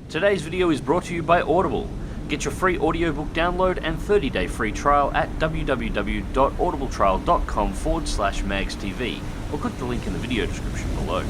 Today's video is brought to you by Audible. Get your free audiobook download and 30-day free trial at www.audibletrial.com/MagzTV or click the link in the video description below.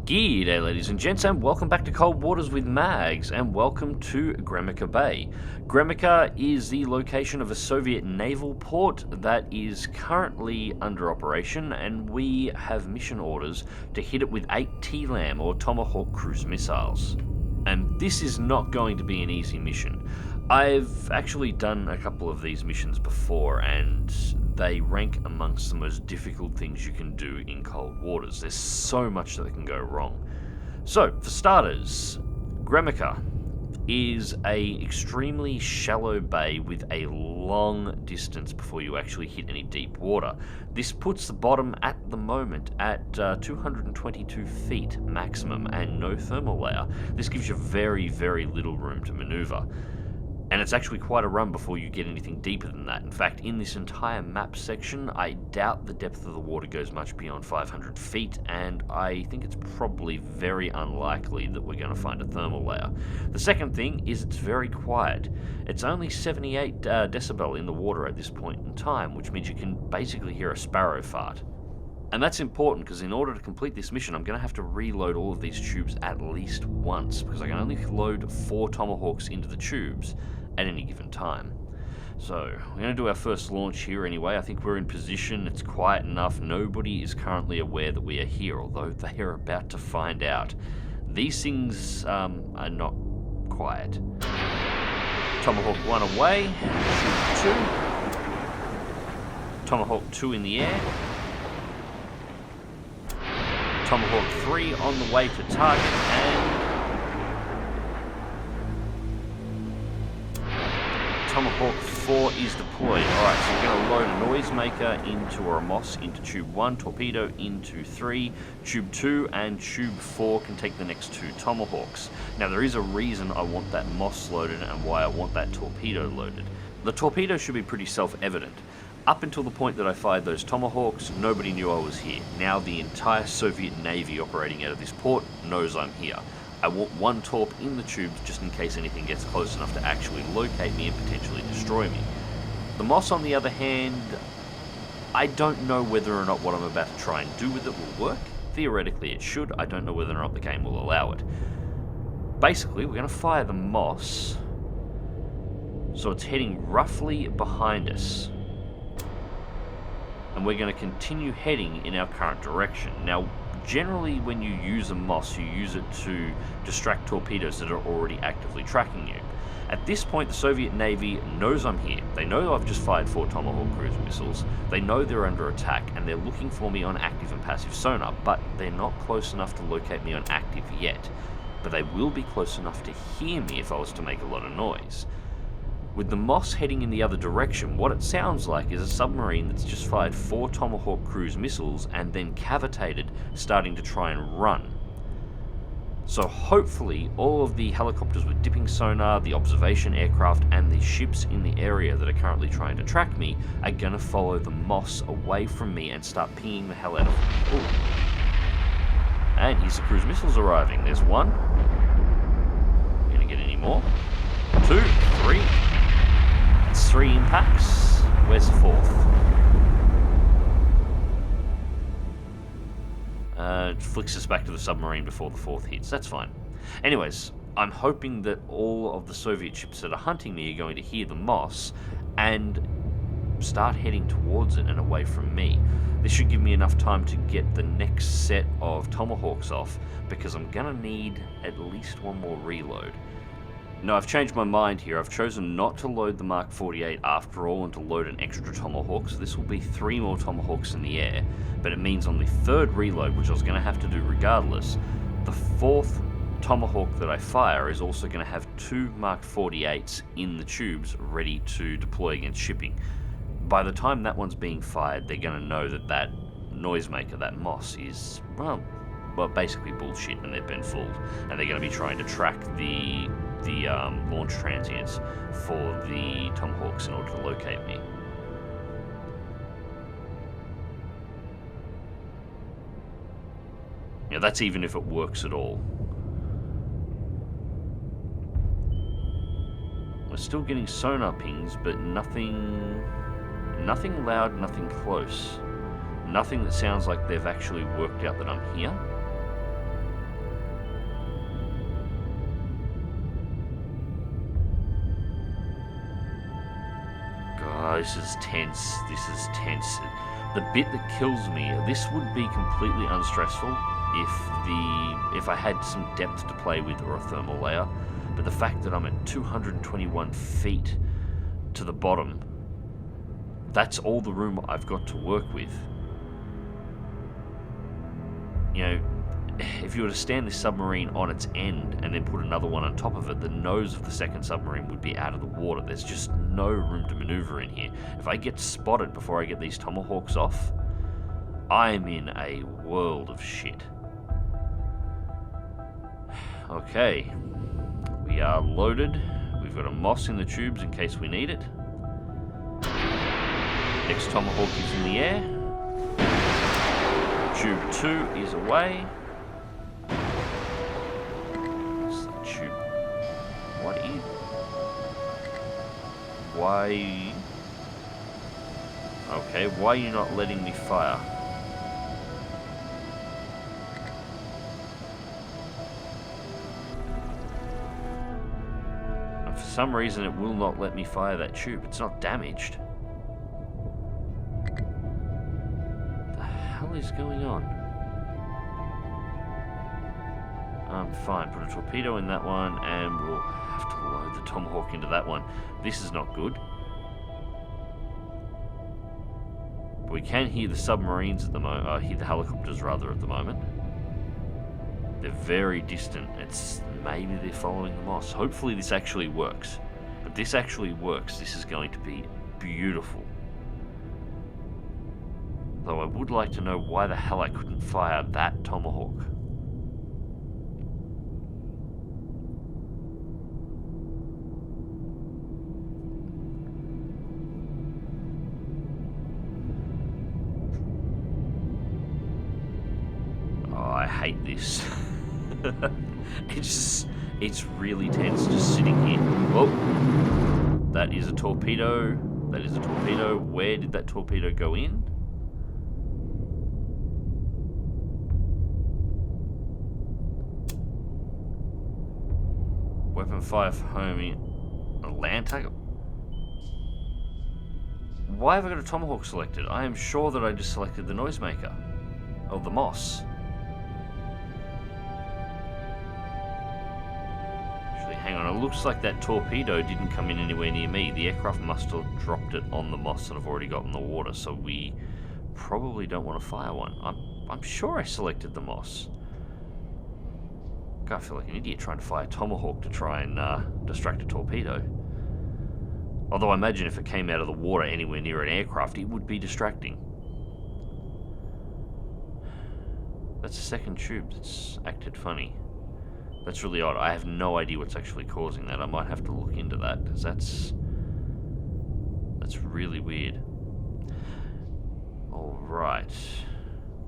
G'day ladies and gents, and welcome back to Cold Waters with Mags, and welcome to Gremikha Bay. Gremikha is the location of a Soviet naval port that is currently under operation, and we have mission orders to hit it with 8 TLAM or Tomahawk cruise missiles. And this is not going to be an easy mission. I've actually done a couple of these missions before, and they rank amongst the most difficult things you can do in cold waters. There's so much that can go wrong. So, for starters, Gremikha is a extremely shallow bay with a long distance before you actually hit any deep water. This puts the bottom at the moment at 222 feet maximum and no thermal layer. This gives you very, very little room to maneuver. And it's actually quite a run before you get anything deeper than that. In fact, in this entire map section, I doubt the depth of the water goes much beyond 500 feet, and I think it's probably very unlikely that we're going to find a thermal layer. The second thing is it's very quiet. It's only 78 decibel in the water at this point in time, which means you can basically hear a sparrow fart. And that's important because in order to complete this mission, I'm going to have to reload all of these tubes at least once, because I can only load 4 Tomahawks into the tubes at any given time. So, we're going to do our first launch here anyway. I think we're in position, it's quiet enough, nobody is currently aware that we are here, although they are about to find out. These things are not quiet. Tomahawk 1 away, Tube 2, Tomahawk 2 in the air, Tomahawk 3 on the way to target, and Tomahawk 4 is deployed. Alright, so we're going to load a noisemaker into, or a MOS into Tube 1, torpedo into 3, Tube 2 and Tube 4 can take the next 2 Tomahawks. Now there is a reason I want that MOS loaded and why I want that torpedo loaded. The torpedo should be pretty self-evident. Up until the point that I fired those Tomahawks, nobody knew I was here. Now the entire Soviet Navy operating out of this port knows I'm here. I want 1 torp in the tubes just in case anything gets close enough to actually locate me and potentially destroy me. The MOS, on the other hand, I don't know whether or not what I'm about to try and do with it will work. Theoretically it should, I don't know whether or not the game will allow it. Basically, we're going to fire the MOS so it's heading roughly behind us. And we're going to continue heading in our current direction. Now, generally when you use a MOS, you use it to distract torpedoes that are already actively tracking you. At this point, the Soviet Navy knows I'm here. They know I've just fired 4 Tomahawk cruise missiles. They know they're under attack, and they're looking for me on active and passive sonar, but they're not close enough to locate me on active yet. But they will be close enough to hear me if I was to make a lot of noise. With the MOS heading in the other direction, what it sounds like is a submarine that's just fired 4 Tomahawk cruise missiles and then cavitated, starting to try and run. So hopefully all of the helicopters with dipping sonar, the observation aircraft, and the ships in the area that are currently trying to track me are going to follow the MOS away from me and start pinging the hell out of them. Ooh. And here's the cruise missiles arriving. There's 1. We're going to get any more. 2, 3. 3 impacts. Where's the 4th? It flicks us back to the submarine before the 4th hits. That's fine. Anyways, I'm hoping that all of the Soviet ships that are hunting me are going to hear the MOS and start heading towards it and away from me. This should give me enough time to get the next set of Tomahawks off, because I'm going to need at least 1 more reload. No, I've changed my mind here. I've chosen not to load the Mark 48 after all and to load an extra Tomahawk. So this will be 3 more Tomahawks in the air. But it means on the 3rd reload, which I was going to have to do regardless, the 4th Tomahawk that I fire is also going to have 2 Mark 48s in the tubes ready to deploy against shipping. By the time that one's being fired, they're going to know that that noisemaker, that Moss, is, well, basically bullshit and they've been fooled. And they're going to be trying to track the launch transients for the Tomahawks in order to locate me. Yeah, that's even if it works at all. We're still getting sonar pings, but nothing loud, nothing close. Nothing that sounds like they've actually worked out that I'm here. God, this is tense. This is tense. The bit that kills me, this would be completely unstressful if I had some depth to play with or a thermal layer. But the fact that I'm at 221 feet to the bottom, that's all the room I've got to work with. You know, if you were to stand this submarine on its end and then put another one on top of it, the nose of the second submarine would be out of the water. There's just no room to maneuver in here. If I get spotted before I get these Tomahawks off, I'm in a world of shit. Okay, we are loaded. We've got a Moss in the tubes in case we need it. Next Tomahawk is in the air. Tube 2 is away. What's that tube? What is... Why... Okay, why are you not letting me fire? And for some reason it will not let me fire that tube. It's not damaged. What is going on? Fine, put a torpedo in that one and we'll have to load the Tomahawk into that one. This is not good. We can hear the submarines at the moment, hear the helicopters rather at the moment. They're very distant. It's maybe they're following the Moss. Hopefully this actually works. If this actually works, this is going to be beautiful. Though I would like to know why the hell I couldn't fire that Tomahawk. Oh, I hate this. It's really tense just sitting here. Whoa. That is a torpedo. That is a torpedo. Where did that torpedo go in? Weapon fire for homing. A land attack? Why have I got a Tomahawk selected? I am sure that I just selected the noisemaker. Or the Moss. Actually, hang on. It looks like that torpedo didn't come in anywhere near me. The aircraft must have dropped it on the Moss and I've already got in the water, so we probably don't want to fire one. I'm sure I selected the Moss. God, I feel like an idiot trying to fire Tomahawk to try and distract a torpedo. Although I imagine if it came out of the water anywhere near an aircraft, it would be distracting. That's a second tube that's acted funny. That's really odd. I have no idea what's actually causing that. I might have to look into that, because that's really weird. Alright.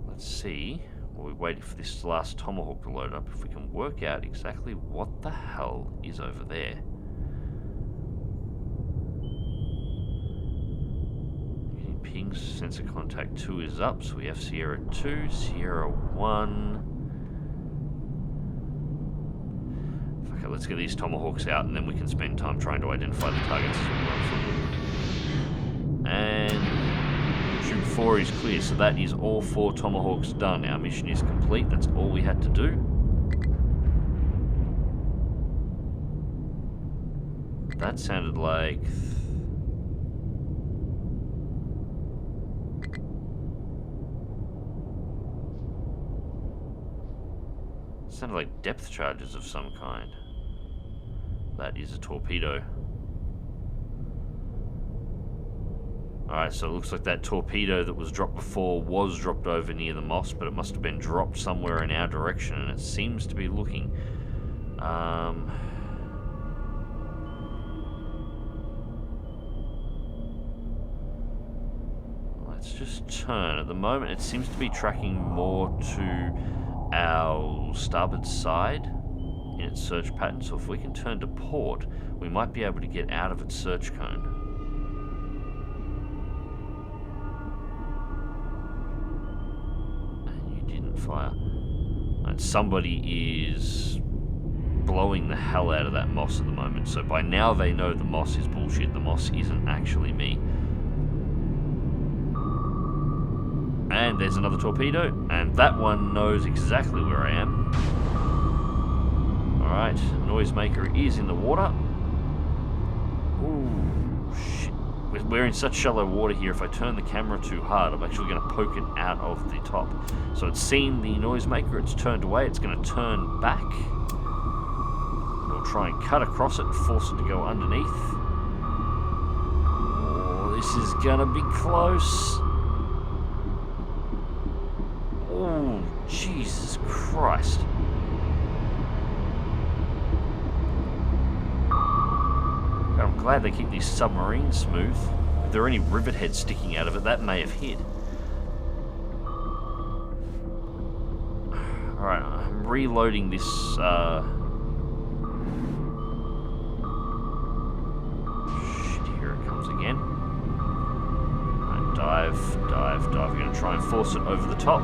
Let's see. While we wait for this last Tomahawk to load up, if we can work out exactly what the hell is over there. Getting pings, sensor contact 2 is up, so we have Sierra 2, Sierra 1. Okay, let's get these Tomahawks out and then we can spend time trying to identify the targets. And... Tube 4 is clear, so that is all 4 Tomahawks done. Our mission is complete. That's all we had to do. That sounded like... sounded like depth charges of some kind. That is a torpedo. Alright, so it looks like that torpedo that was dropped before was dropped over near the Moss, but it must have been dropped somewhere in our direction, and it seems to be looking. Let's just turn. At the moment, it seems to be tracking more to our starboard side in its search pattern, so if we can turn to port, we might be able to get out of its search cone. Fire. And somebody is blowing the hell out of that Moss at the moment, so by now they know the Moss is bullshit. The Moss isn't actually me. And there's another torpedo, and that one knows exactly where I am. Alright, noisemaker is in the water. Ooh, shit. We're in such shallow water here, if I turn the camera too hard, I'm actually going to poke it out of the top. So it's seen the noisemaker, it's turned away, it's going to turn back. We'll try and cut across it and force it to go underneath. Oh, this is going to be close. Oh, Jesus Christ. I'm glad they keep these submarines smooth. If there are any rivet heads sticking out of it, that may have hit. Alright, I'm reloading this, shit, here it comes again. Alright, dive. We're going to try and force it over the top.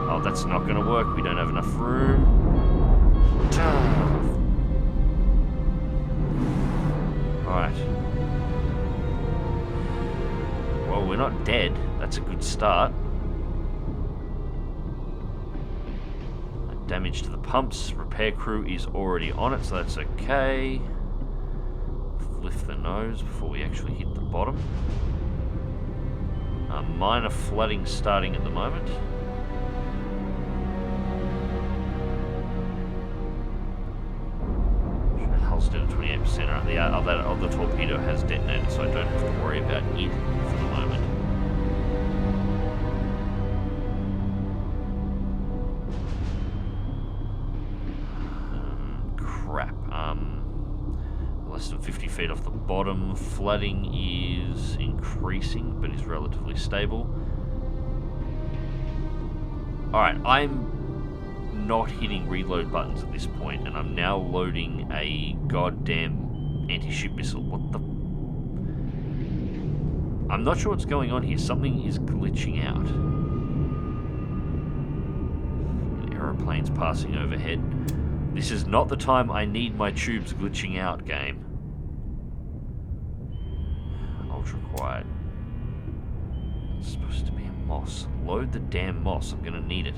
Oh, that's not going to work. We don't have enough room. Alright. Well, we're not dead. That's a good start. Damage to the pumps. Repair crew is already on it, so that's okay. Lift the nose before we actually hit the bottom. Minor flooding starting at the moment. Hull's dead at 28%. Right, the other torpedo has detonated, so I don't have to worry about it for the moment. Crap. Less than 50 feet off the bottom. Flooding is increasing, but is relatively stable. Alright, I'm not hitting reload buttons at this point, and I'm now loading a goddamn anti-ship missile. What the... I'm not sure what's going on here. Something is glitching out. Aeroplanes passing overhead. This is not the time I need my tubes glitching out, game. Ultra quiet. It's supposed to be a Moss. Load the damn Moss. I'm gonna need it.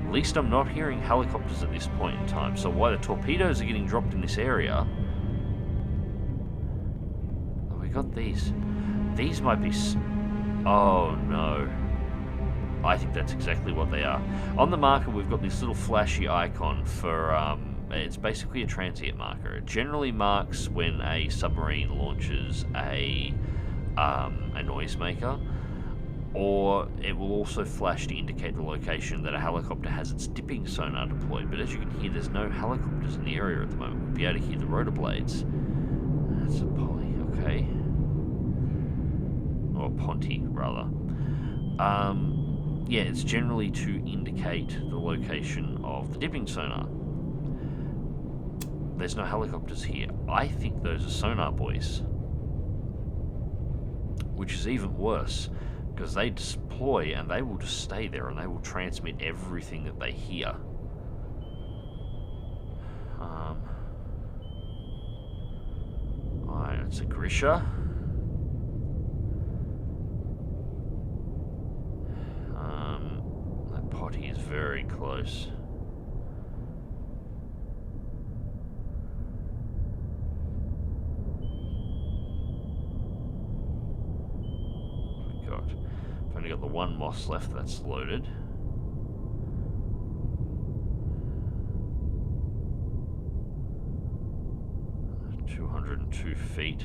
At least I'm not hearing helicopters at this point in time, so while the torpedoes are getting dropped in this area... Oh, we got these. These might be... Oh, no. I think that's exactly what they are. On the marker, we've got this little flashy icon for... it's basically a transient marker. It generally marks when a submarine launches a noisemaker, or it will also flash to indicate the location that a helicopter has its dipping sonar deployed. But as you can hear, there's no helicopters in the area at the moment. We'll be able to hear the rotor blades. That's a poly, okay. Or Ponty, rather. Yeah, it's generally to indicate the location of the dipping sonar. There's no helicopters here. I think those are sonar boys. Which is even worse, because they deploy and they will just stay there and they will transmit everything that they hear. Alright, it's a Grisha. very close. I've only got the one Moss left that's loaded. .202 feet,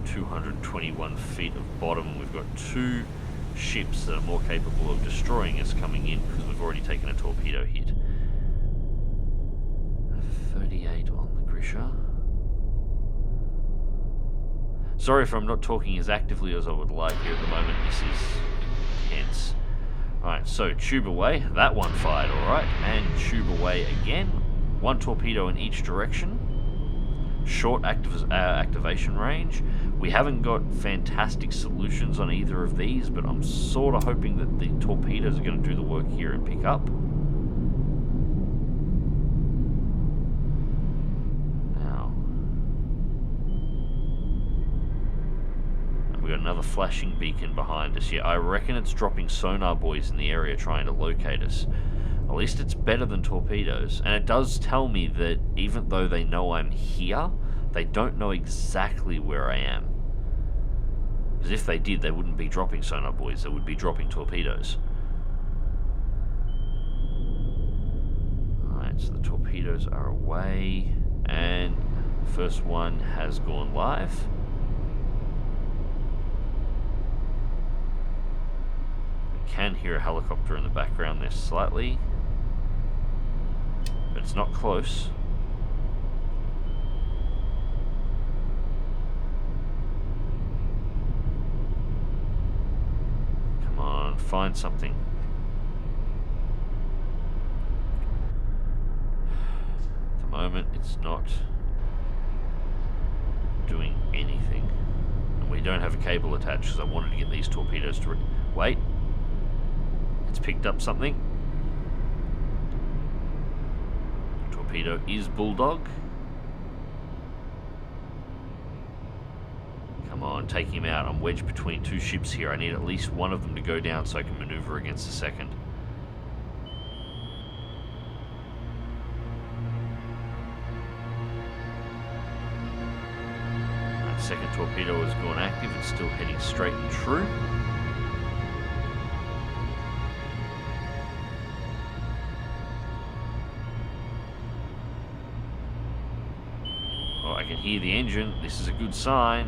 221 feet of bottom. We've got two ships that are more capable of destroying us coming in because we've already taken a torpedo hit. 38 on the Grisha. Sorry if I'm not talking as actively as I would like here at the moment. This is tense. Alright, so tube away. That one fired alright. And tube away again. One torpedo in each direction. Short activation range. We haven't got fantastic solutions on either of these, but I'm sort of hoping that the torpedoes are going to do the work here and pick up. Now, and we got another flashing beacon behind us here. I reckon it's dropping sonar buoys in the area trying to locate us. At least it's better than torpedoes. And it does tell me that even though they know I'm here, they don't know exactly where I am. Because if they did, they wouldn't be dropping sonar buoys, they would be dropping torpedoes. Alright, so the torpedoes are away. And the first one has gone live. I can hear a helicopter in the background there slightly. But it's not close. Come on, find something. At the moment, it's not doing anything. And we don't have a cable attached because I wanted to get these torpedoes to... Wait. It's picked up something. Torpedo is Bulldog. Come on, take him out. I'm wedged between two ships here. I need at least one of them to go down so I can maneuver against the second. That second torpedo has gone active. It's still heading straight and true. I can hear the engine. This is a good sign.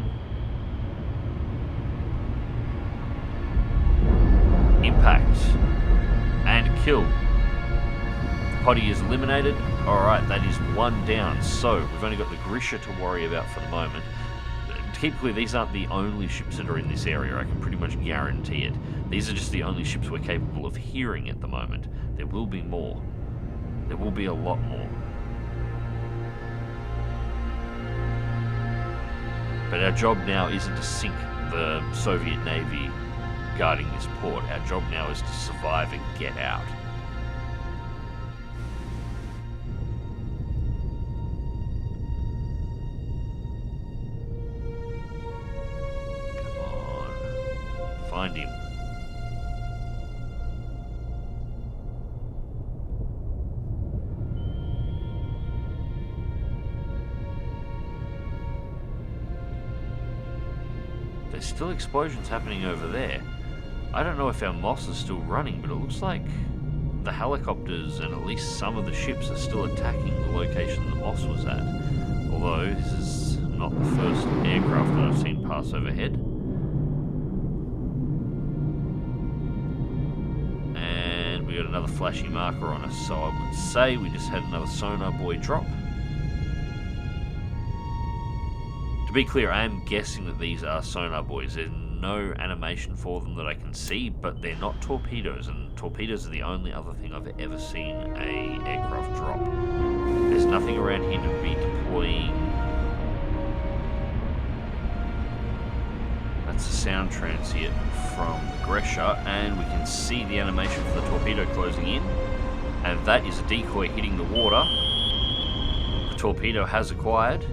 Impact. And kill. Potty is eliminated. Alright, that is one down. So, we've only got the Grisha to worry about for the moment. To keep clear, these aren't the only ships that are in this area. I can pretty much guarantee it. These are just the only ships we're capable of hearing at the moment. There will be more. There will be a lot more. But our job now isn't to sink the Soviet Navy guarding this port. Our job now is to survive and get out. Come on. Find him. There's still explosions happening over there. I don't know if our Moss is still running, but it looks like the helicopters and at least some of the ships are still attacking the location the Moss was at. Although this is not the first aircraft that I've seen pass overhead. And we got another flashing marker on us, so I would say we just had another sonar buoy drop. To be clear, I am guessing that these are sonar buoys. There's no animation for them that I can see, but they're not torpedoes, and torpedoes are the only other thing I've ever seen a aircraft drop. There's nothing around here to be deploying. That's a sound transient from the Grisha, and we can see the animation for the torpedo closing in, and that is a decoy hitting the water. The torpedo has acquired.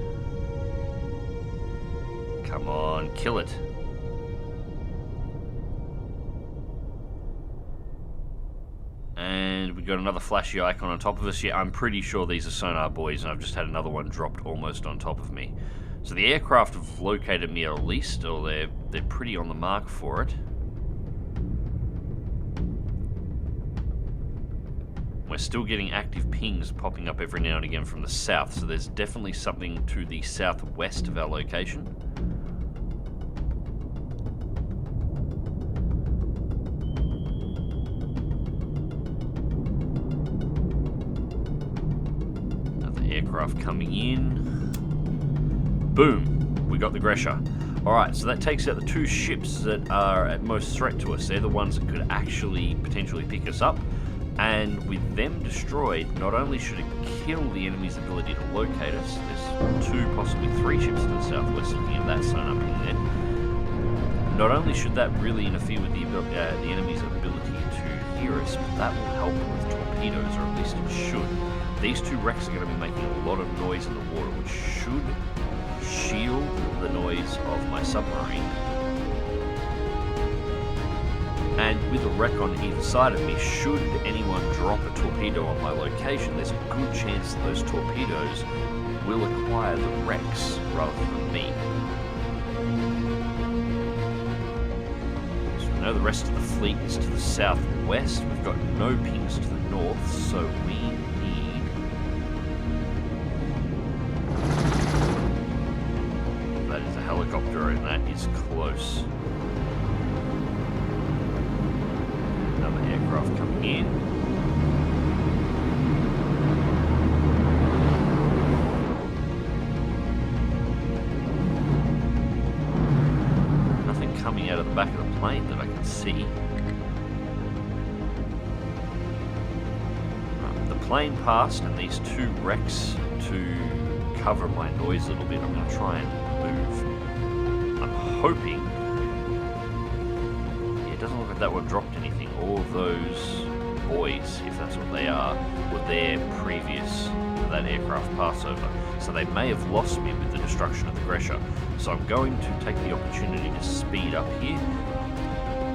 Come on, kill it. And we got another flashy icon on top of us. Yeah, I'm pretty sure these are sonar buoys, and I've just had another one dropped almost on top of me. So the aircraft have located me at least, or they're pretty on the mark for it. We're still getting active pings popping up every now and again from the south, so there's definitely something to the southwest of our location. Another aircraft coming in. Boom! We got the Gremikha. Alright, so that takes out the two ships that are at most threat to us. They're the ones that could actually potentially pick us up. And with them destroyed, not only should it kill the enemy's ability to locate us, there's 2, possibly 3 ships to the southwest looking at that sonar ping there. Not only should that really interfere with the enemy's ability to hear us, but that will help with torpedoes, or at least it should. These 2 wrecks are going to be making a lot of noise in the water, which should shield the noise of my submarine. And with a wreck on either side of me, should anyone drop a torpedo on my location, there's a good chance that those torpedoes will acquire the wrecks rather than me. So we know the rest of the fleet is to the southwest. We've got no pings to the north, so we need... That is a helicopter, and that is close. Aircraft coming in. Nothing coming out of the back of the plane that I can see. The plane passed, and these 2 wrecks to cover my noise a little bit. I'm going to try and move. I'm hoping. Yeah, it doesn't look like that one dropped anything. All of those buoys, if that's what they are, were there previous to that aircraft passover. So they may have lost me with the destruction of the Gremikha. So I'm going to take the opportunity to speed up here.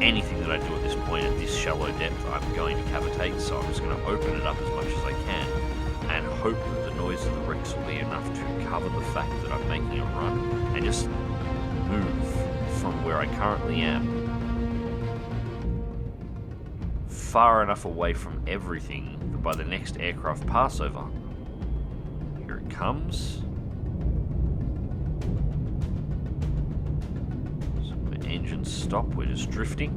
Anything that I do at this point, at this shallow depth, I'm going to cavitate. So I'm just going to open it up as much as I can and hope that the noise of the wrecks will be enough to cover the fact that I'm making a run and just move from where I currently am far enough away from everything that by the next aircraft passover, here it comes. So my engines stop, we're just drifting.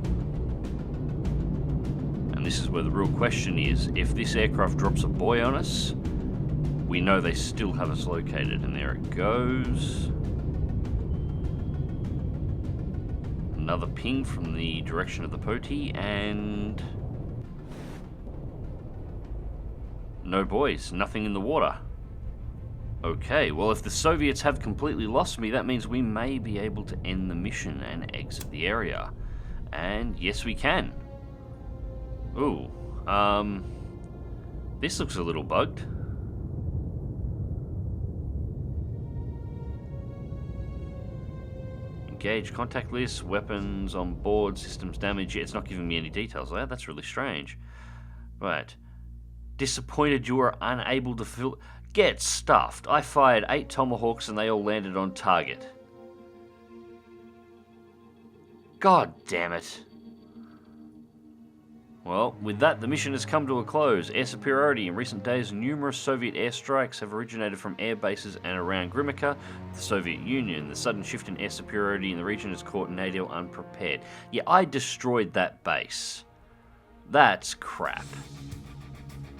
And this is where the real question is, if this aircraft drops a buoy on us, we know they still have us located, and there it goes. Another ping from the direction of the Poti, and no buoys, nothing in the water. Okay, well if the Soviets have completely lost me, that means we may be able to end the mission and exit the area. And yes, we can. Ooh, this looks a little bugged. Engage contact list, weapons on board, systems damage. Yeah, it's not giving me any details. Oh, that's really strange. Right. Disappointed you were unable to fill... Get stuffed. I fired 8 Tomahawks and they all landed on target. God damn it. Well, with that, the mission has come to a close. Air superiority. In recent days, numerous Soviet airstrikes have originated from air bases and around Gremikha, the Soviet Union. The sudden shift in air superiority in the region has caught NATO unprepared. Yeah, I destroyed that base. That's crap.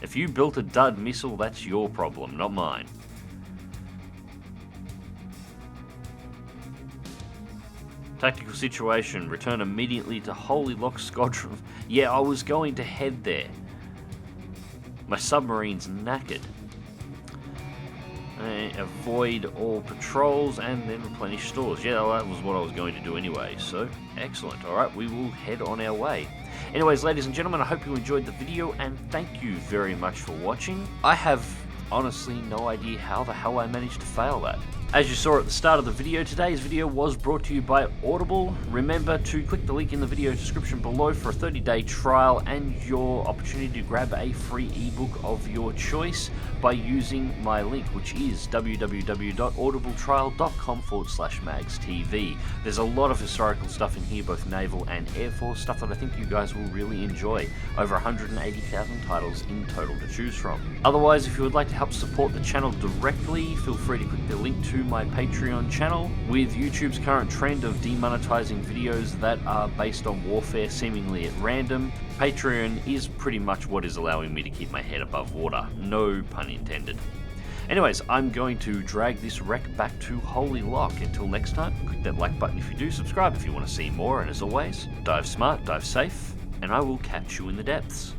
If you built a dud missile, that's your problem, not mine. Tactical situation. Return immediately to Holy Loch Squadron. Yeah, I was going to head there. My submarine's knackered. Avoid all patrols and then replenish stores. Yeah, that was what I was going to do anyway, so excellent. Alright, we will head on our way. Anyways, ladies and gentlemen, I hope you enjoyed the video and thank you very much for watching. I have honestly no idea how the hell I managed to fail that. As you saw at the start of the video, today's video was brought to you by Audible. Remember to click the link in the video description below for a 30-day trial and your opportunity to grab a free ebook of your choice by using my link, which is www.audibletrial.com/MagzTV. There's a lot of historical stuff in here, both naval and air force, stuff that I think you guys will really enjoy. Over 180,000 titles in total to choose from. Otherwise, if you would like to help support the channel directly, feel free to click the link to my Patreon channel. With YouTube's current trend of demonetizing videos that are based on warfare seemingly at random, Patreon is pretty much what is allowing me to keep my head above water. No pun intended. Anyways, I'm going to drag this wreck back to Holy Loch. Until next time, click that like button if you do, subscribe if you want to see more, and as always, dive smart, dive safe, and I will catch you in the depths.